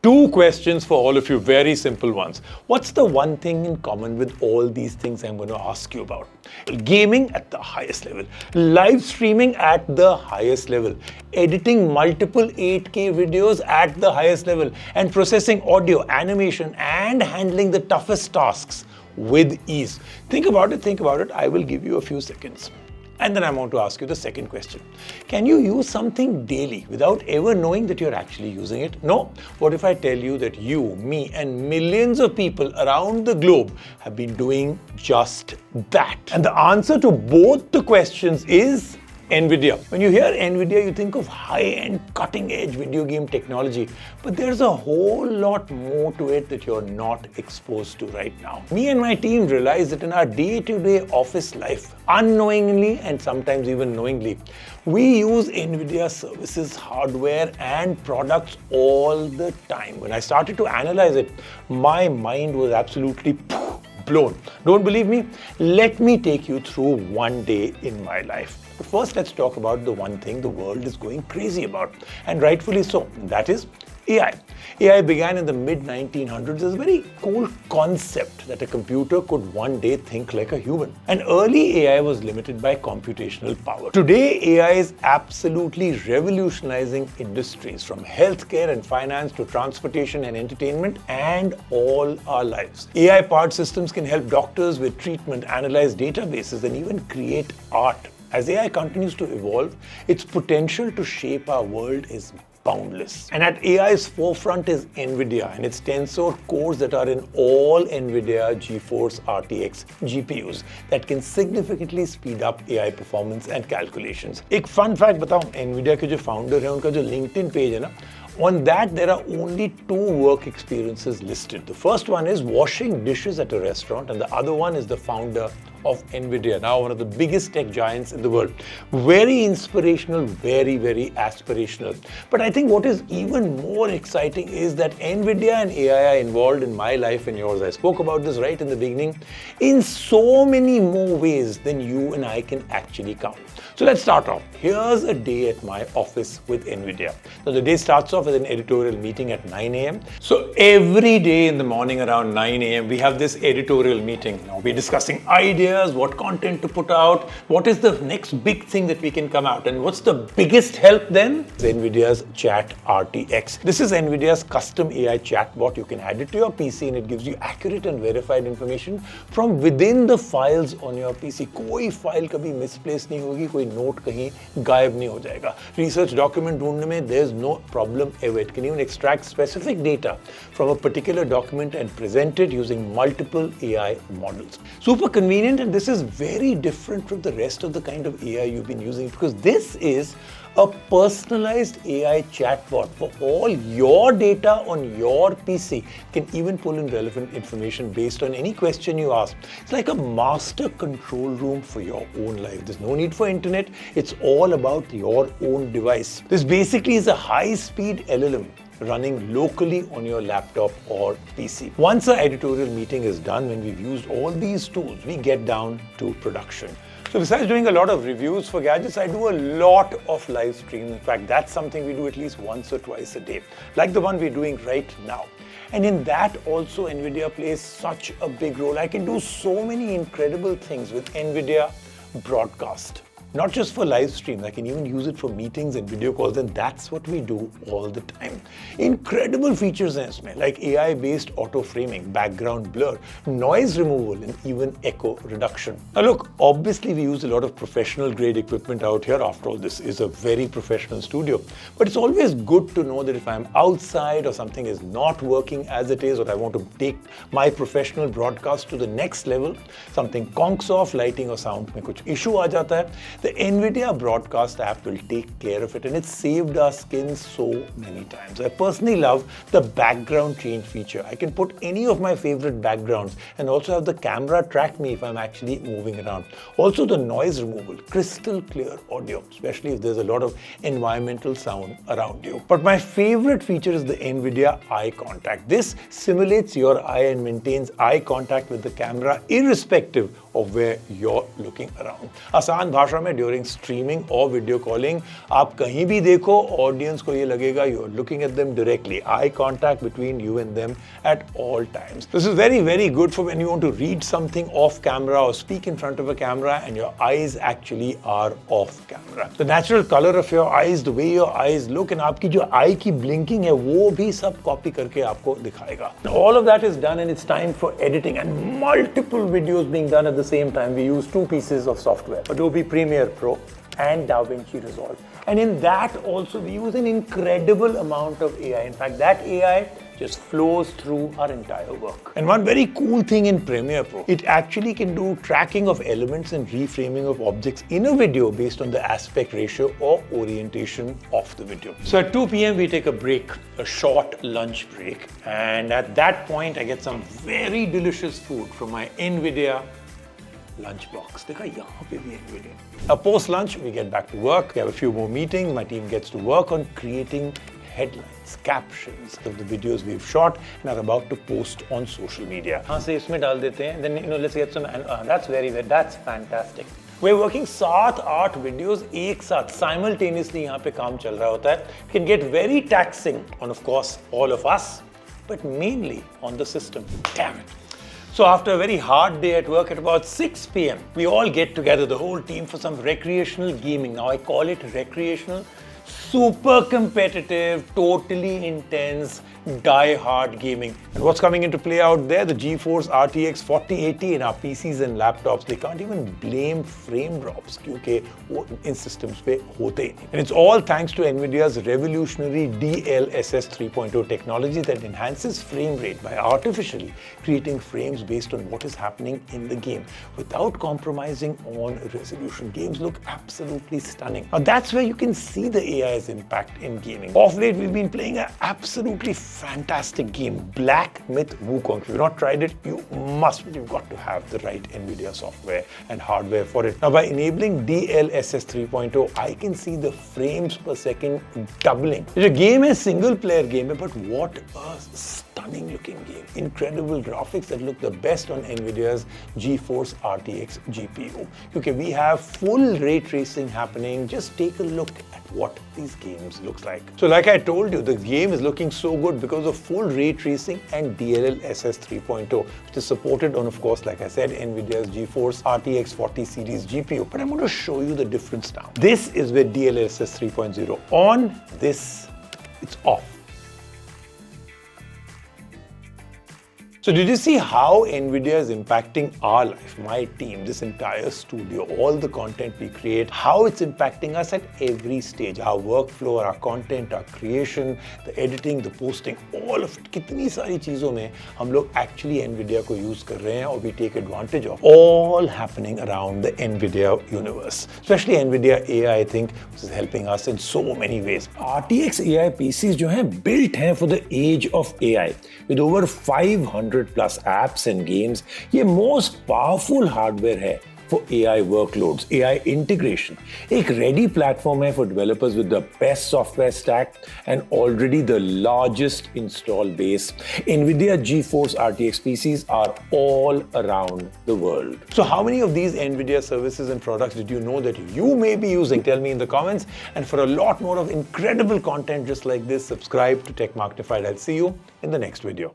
Two questions for all of you, very simple ones. What's the one thing in common with all these things I'm going to ask you about? Gaming at the highest level, live streaming at the highest level, editing multiple 8K videos at the highest level, and processing audio, animation, and handling the toughest tasks with ease. Think about it. I will give you a few seconds. And then I want to ask you the second question. Can you use something daily without ever knowing that you're actually using it? No. What if I tell you that you, me, and millions of people around the globe have been doing just that? And the answer to both the questions is NVIDIA. When you hear NVIDIA, you think of high-end, cutting-edge video game technology, but there's a whole lot more to it that you're not exposed to right now. Me and my team realize that in our day-to-day office life, unknowingly and sometimes even knowingly, we use NVIDIA services, hardware, and products all the time. When I started to analyze it, my mind was absolutely blown. Don't believe me? Let me take you through one day in my life. But first, let's talk about the one thing the world is going crazy about, and rightfully so, and that is AI. AI began in the mid-1900s as a very cool concept that a computer could one day think like a human. And early AI was limited by computational power. Today, AI is absolutely revolutionizing industries from healthcare and finance to transportation and entertainment and all our lives. AI-powered systems can help doctors with treatment, analyze databases, and even create art. As AI continues to evolve, its potential to shape our world is boundless. And at AI's forefront is NVIDIA and its Tensor cores that are in all NVIDIA GeForce RTX GPUs that can significantly speed up AI performance and calculations. एक fun fact बताऊं, NVIDIA के जो founder हैं, उनका जो LinkedIn page है ना, on that, there are only two work experiences listed. The first one is washing dishes at a restaurant, and the other one is the founder of NVIDIA, now one of the biggest tech giants in the world. Very inspirational, very, very aspirational. But I think what is even more exciting is that NVIDIA and AI are involved in my life and yours. I spoke about this right in the beginning, in so many more ways than you and I can actually count. So let's start off. Here's a day at my office with NVIDIA. So the day starts off with an editorial meeting at 9 a.m. So every day in the morning around 9 a.m. we have this editorial meeting. Now we're discussing ideas, what content to put out, what is the next big thing that we can come out, and what's the biggest help then? It's NVIDIA's ChatRTX. This is NVIDIA's custom AI chatbot. You can add it to your PC and it gives you accurate and verified information from within the files on your PC. कोई file कभी misplaced नहीं होगी, कोई note कहीं गायब नहीं हो जाएगा. Research document ढूंढने में there's no problem ever. It can even extract specific data from a particular document and present it using multiple AI models. Super convenient, and this is very different from the rest of the kind of AI you've been using because this is a personalized AI chatbot for all your data on your PC. Can even pull in relevant information based on any question you ask. It's like a master control room for your own life. There's no need for internet. It's all about your own device. This basically is a high-speed LLM running locally on your laptop or PC. Once our editorial meeting is done, when we've used all these tools, we get down to production. So besides doing a lot of reviews for gadgets, I do a lot of live streams. In fact, that's something we do at least once or twice a day, like the one we're doing right now. And in that also, NVIDIA plays such a big role. I can do so many incredible things with NVIDIA Broadcast. Not just for live streams, I can even use it for meetings and video calls, and that's what we do all the time. Incredible features in it, like AI-based auto framing, background blur, noise removal, and even echo reduction. Now look, obviously we use a lot of professional grade equipment out here. After all, this is a very professional studio. But it's always good to know that if I'm outside or something is not working as it is, or I want to take my professional broadcast to the next level, something conks off, lighting or sound mein kuch issue aa jata hai, the NVIDIA Broadcast app will take care of it, and it's saved our skins so many times. I personally love the background change feature. I can put any of my favorite backgrounds and also have the camera track me if I'm actually moving around. Also the noise removal, crystal clear audio, especially if there's a lot of environmental sound around you. But my favorite feature is the NVIDIA eye contact. This simulates your eye and maintains eye contact with the camera irrespective of where you're looking around. आसान भाषा में है during streaming or video calling, आप कहीं भी देखो, audience को ये लगेगा you are looking at them directly. Eye contact between you and them at all times. This is very, very good for when you want to read something off camera or speak in front of a camera and your eyes actually are off camera. The natural color of your eyes, the way your eyes look, and आपकी जो eye की blinking है, वो भी सब copy करके आपको दिखाएगा. All of that is done and it's time for editing, and multiple videos being done at the same time. We use two pieces of software, Adobe Premiere Pro and DaVinci Resolve. And in that also we use an incredible amount of AI. In fact, that AI just flows through our entire work. And one very cool thing in Premiere Pro, it actually can do tracking of elements and reframing of objects in a video based on the aspect ratio or orientation of the video. So at 2 p.m. we take a break, a short lunch break. And at that point I get some very delicious food from my NVIDIA lunchbox. देखा यहाँ पे भी NVIDIA. Post lunch we get back to work. We have a few more meetings. My team gets to work on creating headlines, captions of the videos we've shot and are about to post on social media. हाँ से इसमें डाल देते हैं. Then let's get some. That's fantastic. We're working 7-8 videos एक साथ simultaneously यहाँ पे काम चल रहा होता है. It can get very taxing on, of course, all of us, but mainly on the system. Damn it. So after a very hard day at work at about 6 p.m., we all get together, the whole team, for some recreational gaming. Now I call it recreational, super competitive, totally intense, die-hard gaming. And what's coming into play out there? The GeForce RTX 4080 in our PCs and laptops. They can't even blame frame drops क्योंकि वो इन systems पे होते ही नहीं. And it's all thanks to NVIDIA's revolutionary DLSS 3.0 technology that enhances frame rate by artificially creating frames based on what is happening in the game without compromising on resolution. Games look absolutely stunning. Now that's where you can see the AI's impact in gaming. Of late, we've been playing an absolutely fantastic game, Black Myth Wukong. If you've not tried it, you must. You've got to have the right NVIDIA software and hardware for it. Now, by enabling DLSS 3.0, I can see the frames per second doubling. The game is single player game, but what a stunning looking game. Incredible graphics that look the best on NVIDIA's GeForce RTX GPU. Okay, we have full ray tracing happening. Just take a look at what these games looks like. So like I told you, the game is looking so good because of full ray tracing and DLSS 3.0, which is supported on, of course, like I said, NVIDIA's GeForce RTX 40 series GPU. But I'm going to show you the difference now. This is with DLSS 3.0 on, this, it's off. So did you see how NVIDIA is impacting our life, my team, this entire studio, all the content we create, how it's impacting us at every stage, our workflow, our content, our creation, the editing, the posting, all of it. कितनी सारी चीजों में हम लोग actually NVIDIA को use कर रहे हैं और we take advantage of, all happening around the NVIDIA universe. Especially NVIDIA AI, I think, which is helping us in so many ways. RTX AI PCs जो हैं built हैं for the age of AI with over 500 plus apps and games. ये most powerful hardware है for AI workloads, AI integration. एक ready platform है for developers with the best software stack and already the largest install base. NVIDIA GeForce RTX PCs are all around the world. So how many of these NVIDIA services and products did you know that you may be using? Tell me in the comments. And for a lot more of incredible content just like this, subscribe to Tech Marketified. I'll see you in the next video.